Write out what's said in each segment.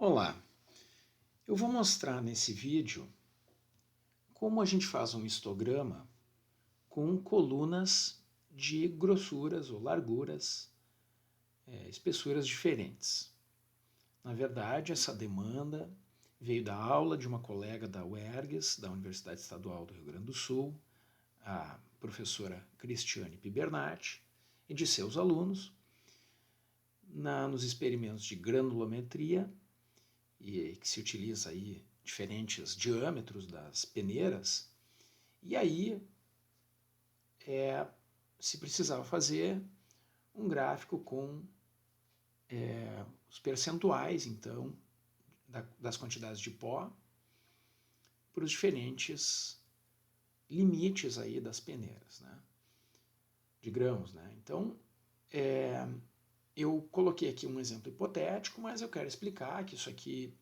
Olá, eu vou mostrar nesse vídeo como a gente faz um histograma com colunas de grossuras ou larguras, espessuras diferentes. Na verdade, essa demanda veio da aula de uma colega da UERGS, da Universidade Estadual do Rio Grande do Sul, a professora Cristiane Pibernati, e de seus alunos, nos experimentos de granulometria, e que se utiliza aí diferentes diâmetros das peneiras, e aí se precisava fazer um gráfico com os percentuais, então, das quantidades de pó para os diferentes limites aí das peneiras, né, de grãos. Né? Então, eu coloquei aqui um exemplo hipotético, mas eu quero explicar que isso aqui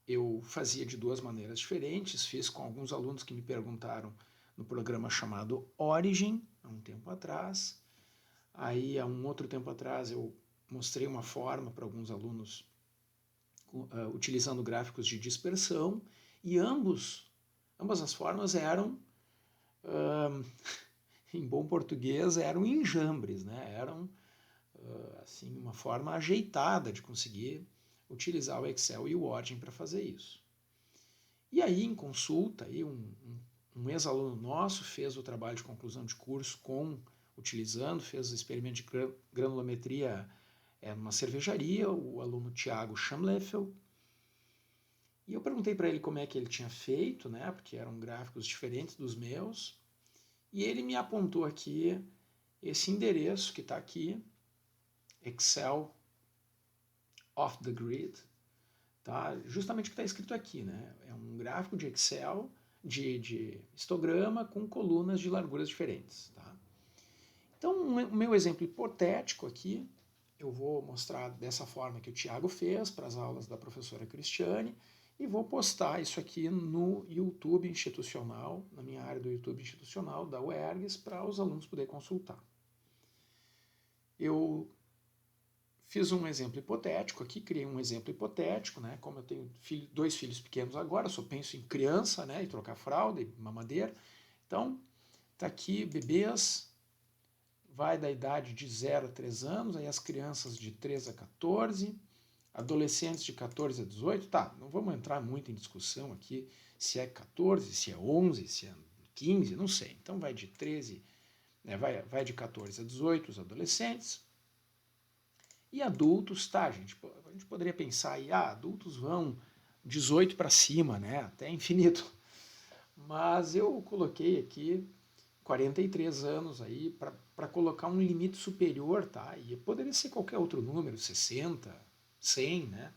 eu fazia de duas maneiras diferentes, fiz com alguns alunos que me perguntaram no programa chamado Origin, há um tempo atrás. Aí, há um outro tempo atrás, eu mostrei uma forma para alguns alunos utilizando gráficos de dispersão, e ambas as formas eram, em bom português, eram enjambres, né? Eram assim, uma forma ajeitada de conseguir utilizar o Excel e o Origin para fazer isso. E aí, em consulta, aí um ex-aluno nosso fez o trabalho de conclusão de curso fez o experimento de granulometria numa cervejaria, o aluno Tiago Schamleffel. E eu perguntei para ele como é que ele tinha feito, né, porque eram gráficos diferentes dos meus, e ele me apontou aqui esse endereço que está aqui, Excel off the grid, tá? Justamente o que está escrito aqui, né? É um gráfico de Excel, de histograma com colunas de larguras diferentes. Tá? Então, o meu exemplo hipotético aqui, eu vou mostrar dessa forma que o Tiago fez para as aulas da professora Cristiane, e vou postar isso aqui no YouTube institucional, na minha área do YouTube institucional, da UERGS, para os alunos poderem consultar. Eu fiz um exemplo hipotético aqui, criei um exemplo hipotético, né? Como eu tenho dois filhos pequenos agora, só penso em criança, né? E trocar fralda e mamadeira. Então, está aqui bebês, vai da idade de 0 a 3 anos, aí as crianças de 3 a 14, adolescentes de 14 a 18, tá, não vamos entrar muito em discussão aqui se é 14, se é 11, se é 15, não sei. Então vai de 13, né, vai de 14 a 18 os adolescentes. E adultos, tá, gente, a gente poderia pensar aí, adultos vão 18 para cima, né, até infinito. Mas eu coloquei aqui 43 anos aí para colocar um limite superior, tá? E poderia ser qualquer outro número, 60, 100, né?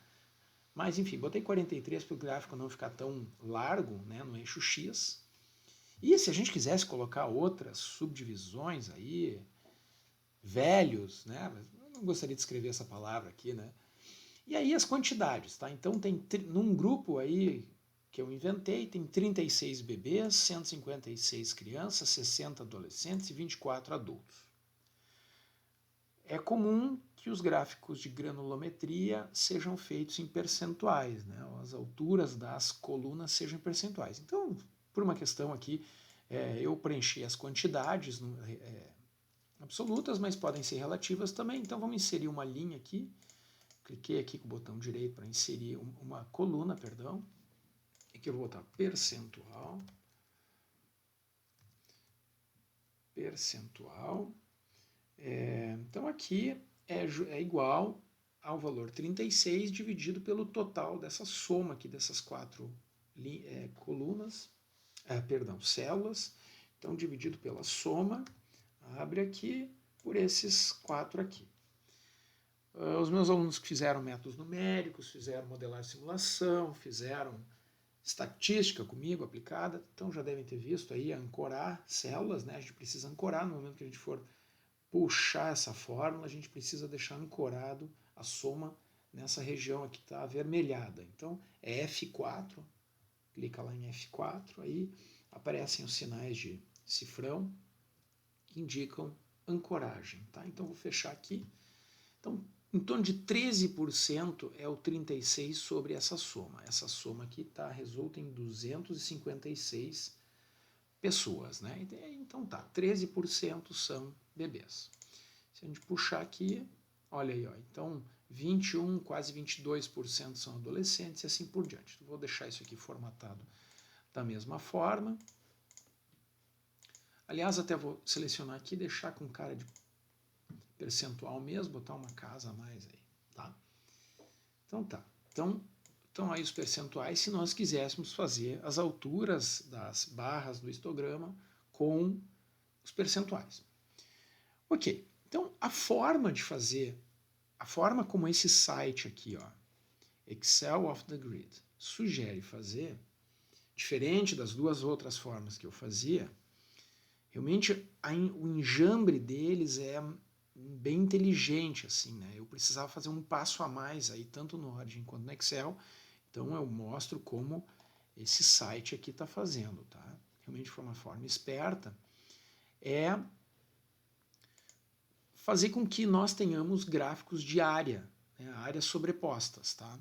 Mas enfim, botei 43 para o gráfico não ficar tão largo, né, no eixo X. E se a gente quisesse colocar outras subdivisões aí, velhos, né? Eu não gostaria de escrever essa palavra aqui, né? E aí as quantidades, tá? Então tem num grupo aí que eu inventei, tem 36 bebês, 156 crianças, 60 adolescentes e 24 adultos. É comum que os gráficos de granulometria sejam feitos em percentuais, né? As alturas das colunas sejam em percentuais. Então, por uma questão aqui, eu preenchi as quantidades absolutas, mas podem ser relativas também. Então, vamos inserir uma linha aqui. Cliquei aqui com o botão direito para inserir uma coluna, perdão. Aqui eu vou botar percentual. Então aqui é igual ao valor 36 dividido pelo total dessa soma aqui dessas quatro células. Então dividido pela soma, abre aqui, por esses quatro aqui. Os meus alunos que fizeram métodos numéricos, fizeram modelar simulação, fizeram estatística comigo aplicada, então já devem ter visto aí ancorar células, né? A gente precisa ancorar no momento que a gente for puxar essa fórmula, a gente precisa deixar ancorado a soma nessa região aqui que está avermelhada. Então é F4, clica lá em F4, aí aparecem os sinais de cifrão que indicam ancoragem. Tá? Então vou fechar aqui. Então em torno de 13% é o 36 sobre essa soma. Essa soma aqui resulta em 256 pessoas, né? Então tá, 13% são bebês. Se a gente puxar aqui, olha aí, ó, então 21, quase 22% são adolescentes e assim por diante. Vou deixar isso aqui formatado da mesma forma. Aliás, até vou selecionar aqui e deixar com cara de percentual mesmo, botar uma casa a mais aí, tá? Então tá. Então aí os percentuais, se nós quiséssemos fazer as alturas das barras do histograma com os percentuais. Ok, então a forma de fazer, a forma como esse site aqui, ó, Excel of the Grid, sugere fazer, diferente das duas outras formas que eu fazia, realmente o enjambre deles é bem inteligente, assim, né? Eu precisava fazer um passo a mais aí, tanto no Origin quanto no Excel, então eu mostro como esse site aqui está fazendo, tá? Realmente foi uma forma esperta, é fazer com que nós tenhamos gráficos de área, né? Áreas sobrepostas, tá?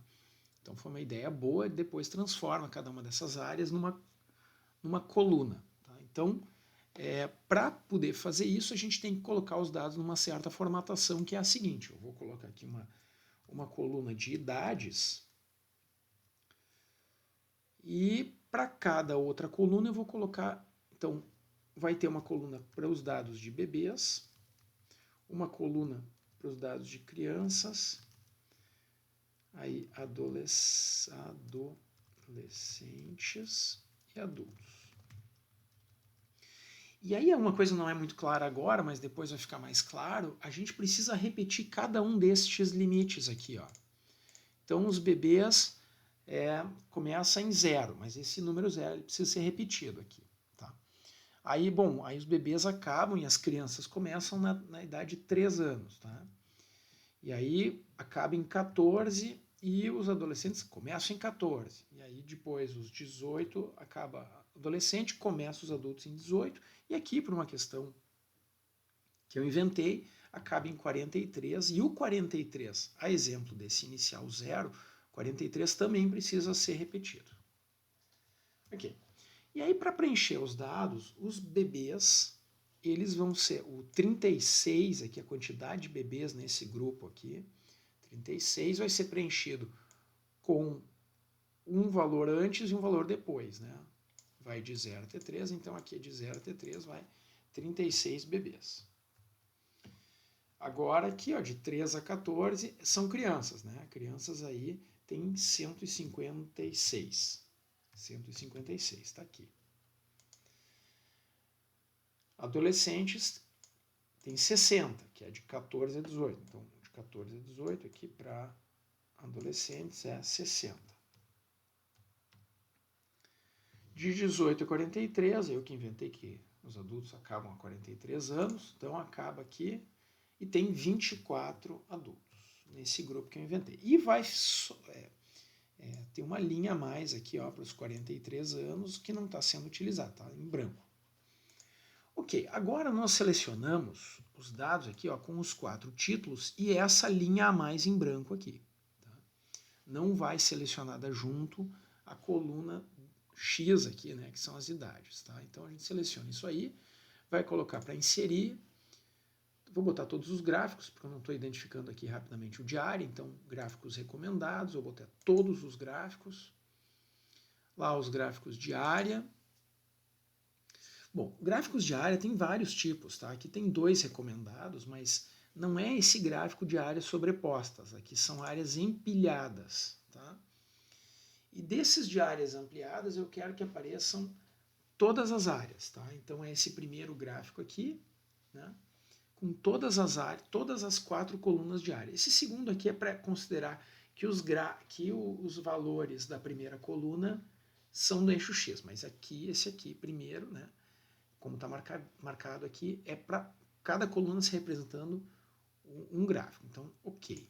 Então foi uma ideia boa e depois transforma cada uma dessas áreas numa coluna, tá? Então, para poder fazer isso, a gente tem que colocar os dados numa certa formatação, que é a seguinte. Eu vou colocar aqui uma coluna de idades e para cada outra coluna eu vou colocar, então, vai ter uma coluna para os dados de bebês, uma coluna para os dados de crianças, aí adolescentes e adultos. E aí uma coisa não é muito clara agora, mas depois vai ficar mais claro, a gente precisa repetir cada um destes limites aqui, ó. Então os bebês começa em 0, mas esse número 0 precisa ser repetido aqui, tá? Aí, bom, aí os bebês acabam e as crianças começam na idade de 3 anos, tá? E aí acaba em 14 e os adolescentes começam em 14. E aí depois os 18 acaba adolescente, começa os adultos em 18. E aqui, por uma questão que eu inventei, acaba em 43. E o 43, a exemplo desse inicial 0, 43 também precisa ser repetido. Ok. E aí, para preencher os dados, os bebês, eles vão ser o 36, aqui a quantidade de bebês nesse grupo aqui, 36 vai ser preenchido com um valor antes e um valor depois, né? Vai de 0 até 3, então aqui de 0 até 3 vai 36 bebês. Agora aqui, ó, de 3 a 14 são crianças, né? Crianças aí tem 156. 156, está aqui. Adolescentes tem 60, que é de 14 a 18. Então, de 14 a 18 aqui para adolescentes é 60. De 18 a 43, eu que inventei que os adultos acabam a 43 anos, então acaba aqui e tem 24 adultos nesse grupo que eu inventei. E vai ter uma linha a mais aqui para os 43 anos que não está sendo utilizada, está em branco. Ok, agora nós selecionamos os dados aqui com os 4 títulos e essa linha a mais em branco aqui. Tá? Não vai selecionada junto a coluna X aqui, né, que são as idades. Tá? Então a gente seleciona isso aí, vai colocar para inserir. Vou botar todos os gráficos, porque eu não estou identificando aqui rapidamente o de área, então gráficos recomendados, vou botar todos os gráficos. Lá os gráficos de área. Bom, gráficos de área tem vários tipos, tá? Aqui tem 2 recomendados, mas não é esse gráfico de áreas sobrepostas, aqui são áreas empilhadas, tá? E desses de áreas ampliadas eu quero que apareçam todas as áreas, tá? Então é esse primeiro gráfico aqui, né? Com todas as áreas, todas as 4 colunas de área. Esse segundo aqui é para considerar que os valores da primeira coluna são do eixo X, mas aqui, esse aqui primeiro, né? Como está marcado aqui, é para cada coluna se representando um gráfico. Então, ok.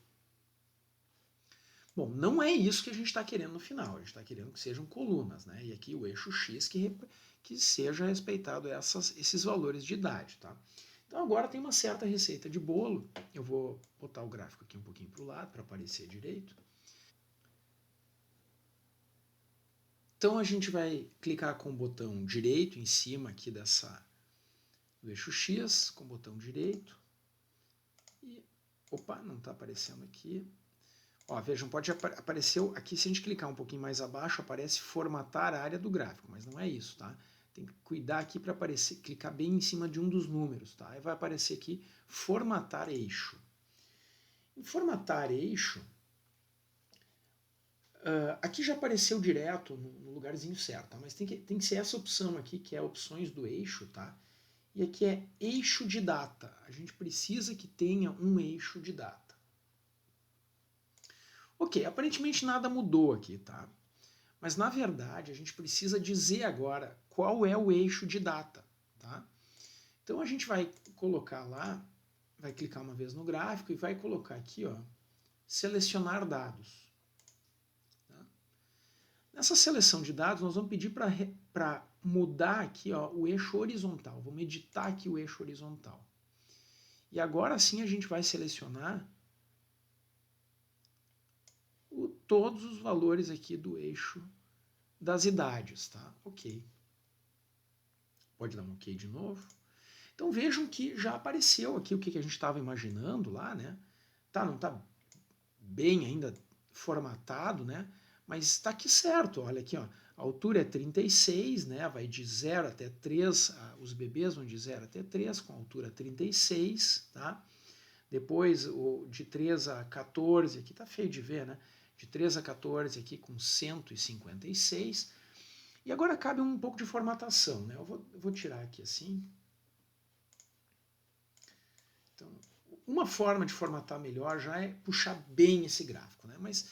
Bom, não é isso que a gente está querendo no final. A gente está querendo que sejam colunas, né? E aqui o eixo X que seja respeitado esses valores de idade, tá? Então agora tem uma certa receita de bolo. Eu vou botar o gráfico aqui um pouquinho para o lado para aparecer direito. Então a gente vai clicar com o botão direito em cima aqui do eixo X, com o botão direito. E, opa, não está aparecendo aqui. Ó, vejam, pode aparecer aqui, se a gente clicar um pouquinho mais abaixo, aparece formatar a área do gráfico, mas não é isso, tá? Tem que cuidar aqui para aparecer, clicar bem em cima de um dos números, tá? Aí vai aparecer aqui formatar eixo. Em formatar eixo, aqui já apareceu direto no lugarzinho certo, tá? Mas tem que ser essa opção aqui, que é opções do eixo, tá? E aqui é eixo de data. A gente precisa que tenha um eixo de data. Ok, aparentemente nada mudou aqui, tá? Mas na verdade a gente precisa dizer agora qual é o eixo de data, tá? Então a gente vai colocar lá, vai clicar uma vez no gráfico e vai colocar aqui, ó, selecionar dados. Tá? Nessa seleção de dados nós vamos pedir para mudar aqui, ó, o eixo horizontal. Vamos editar aqui o eixo horizontal. E agora sim a gente vai selecionar todos os valores aqui do eixo das idades, tá? Ok. Pode dar um ok de novo. Então vejam que já apareceu aqui o que a gente estava imaginando lá, né? Tá, não está bem ainda formatado, né? Mas está aqui certo, olha aqui, ó. A altura é 36, né? Vai de 0 até 3, os bebês vão de 0 até 3, com a altura 36, tá? Depois, de 3 a 14, aqui tá feio de ver, né? De 3 a 14 aqui com 156. E agora cabe um pouco de formatação, né? Eu vou tirar aqui assim. Então, uma forma de formatar melhor já é puxar bem esse gráfico, né? Mas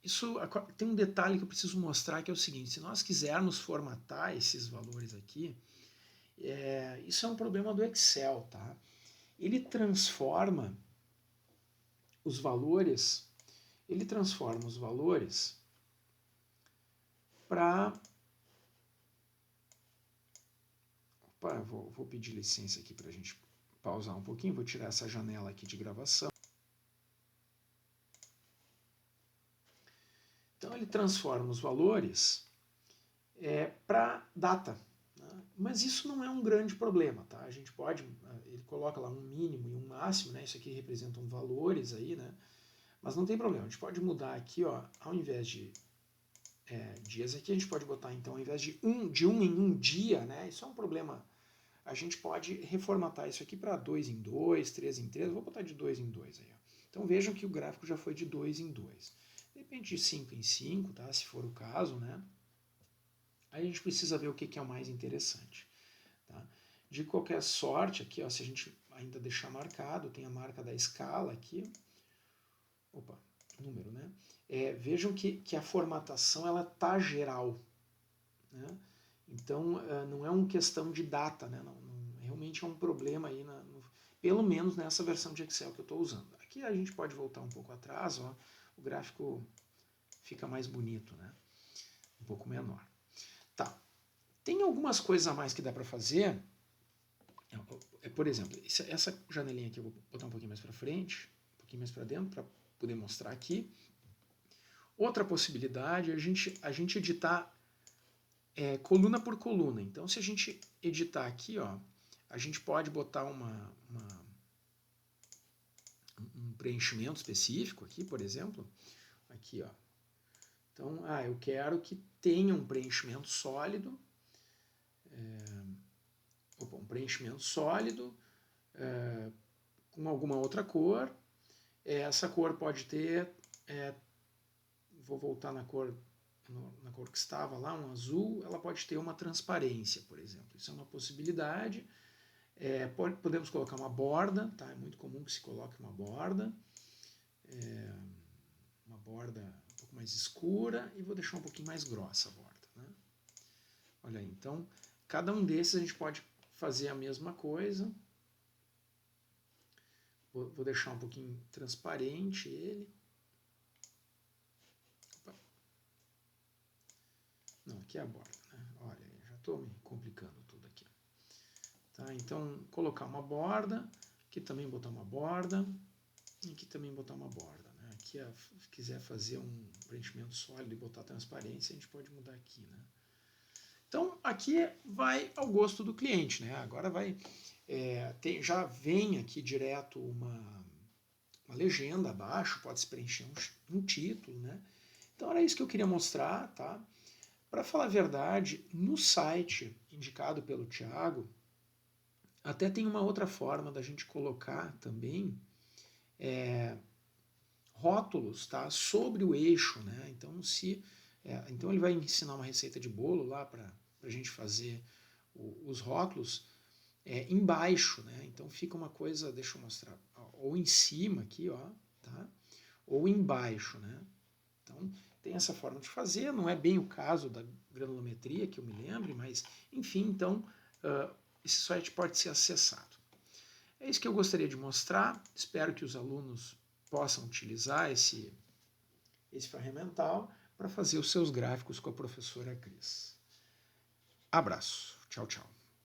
isso tem um detalhe que eu preciso mostrar, que é o seguinte: se nós quisermos formatar esses valores aqui, isso é um problema do Excel, tá? Ele transforma os valores, para... Opa, vou pedir licença aqui para a gente pausar um pouquinho, vou tirar essa janela aqui de gravação. Então ele transforma os valores para data. Né? Mas isso não é um grande problema, tá? A gente pode, ele coloca lá um mínimo e um máximo, né? Isso aqui representam valores aí, né? Mas não tem problema, a gente pode mudar aqui, ó, ao invés de dias aqui, a gente pode botar então, ao invés de um em um dia, né? Isso é um problema. A gente pode reformatar isso aqui para 2 em 2, 3 em 3, vou botar de 2 em 2 aí, ó. Então vejam que o gráfico já foi de 2 em 2. De repente de 5 em 5, tá? Se for o caso, né? Aí a gente precisa ver o que é o mais interessante. Tá? De qualquer sorte, aqui, ó, se a gente ainda deixar marcado, tem a marca da escala aqui. Opa, número, né? Vejam que a formatação ela tá geral. Né? Então, não é uma questão de data, né? Realmente é um problema aí, pelo menos nessa versão de Excel que eu estou usando. Aqui a gente pode voltar um pouco atrás, ó, o gráfico fica mais bonito, né? Um pouco menor. Tá. Tem algumas coisas a mais que dá para fazer. Por exemplo, essa janelinha aqui eu vou botar um pouquinho mais para frente, um pouquinho mais para dentro, para poder mostrar aqui. Outra possibilidade é a gente editar coluna por coluna. Então, se a gente editar aqui, ó, a gente pode botar um preenchimento específico aqui, por exemplo. Aqui, ó. Então, eu quero que tenha um preenchimento sólido. Um preenchimento sólido com alguma outra cor. Essa cor pode ter... vou voltar na cor que estava lá, um azul, ela pode ter uma transparência, por exemplo. Isso é uma possibilidade. Podemos colocar uma borda, tá? É muito comum que se coloque uma borda. Uma borda um pouco mais escura e vou deixar um pouquinho mais grossa a borda. Né? Olha aí, então, cada um desses a gente pode fazer a mesma coisa. Vou deixar um pouquinho transparente ele. Opa. Não, aqui é a borda, né? Olha, já estou me complicando tudo aqui. Tá? Então, colocar uma borda, aqui também botar uma borda, e aqui também botar uma borda. Né? Aqui, se quiser fazer um preenchimento sólido e botar transparência, a gente pode mudar aqui. Né? Então, aqui vai ao gosto do cliente. Né? Agora vai, já vem aqui direto uma legenda abaixo, pode se preencher um título. Né? Então, era isso que eu queria mostrar. Tá? Para falar a verdade, no site indicado pelo Thiago, até tem uma outra forma da gente colocar também rótulos, tá, sobre o eixo. Né? Então, então ele vai ensinar uma receita de bolo lá para a gente fazer os rótulos embaixo. Né? Então fica uma coisa, deixa eu mostrar, ou em cima aqui, ó, tá? Ou embaixo. Né? Então tem essa forma de fazer, não é bem o caso da granulometria que eu me lembre, mas enfim, então esse site pode ser acessado. É isso que eu gostaria de mostrar, espero que os alunos possam utilizar esse ferramental para fazer os seus gráficos com a professora Cris. Abraço, tchau, tchau.